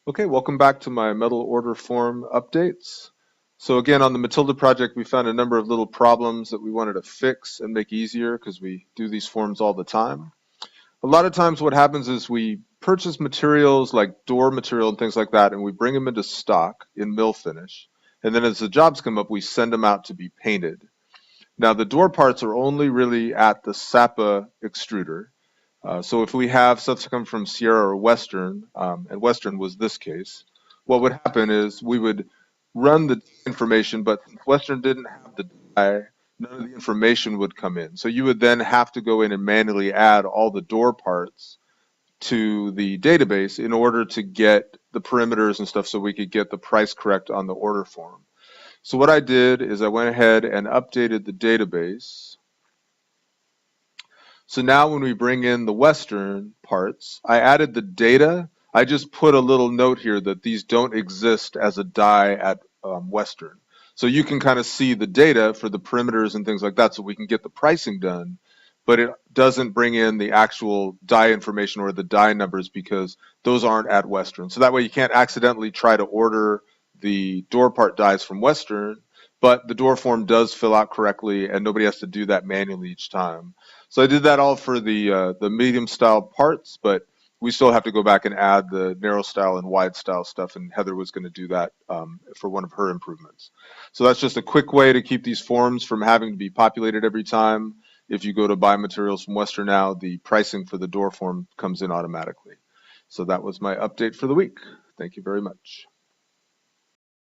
Okay, welcome back to my metal order form updates. So again, on the Matilda project, we found a number of little problems that we wanted to fix and make easier because we do these forms all the time. A lot of times what happens is we purchase materials like door material and things like that, and we bring them into stock in mill finish. And then as the jobs come up, we send them out to be painted. Now the door parts are only really at the SAPA extruder. So if we have stuff to come from Sierra or Western, and Western was this case, what would happen is we would run the information, but since Western didn't have the die, none of the information would come in. So you would then have to go in and manually add all the door parts to the database in order to get the perimeters and stuff so we could get the price correct on the order form. So what I did is I went ahead and updated the database. So now when we bring in the Western parts, I added the data. I just put a little note here that these don't exist as a die at Western. So you can kind of see the data for the perimeters and things like that so we can get the pricing done, but it doesn't bring in the actual die information or the die numbers because those aren't at Western. So that way you can't accidentally try to order the door part dies from Western, but the door form does fill out correctly and nobody has to do that manually each time. So I did that all for the medium style parts, but we still have to go back and add the narrow style and wide style stuff, and Heather was going to do that for one of her improvements. So that's just a quick way to keep these forms from having to be populated every time. If you go to buy materials from Western now, the pricing for the door form comes in automatically. So that was my update for the week. Thank you very much.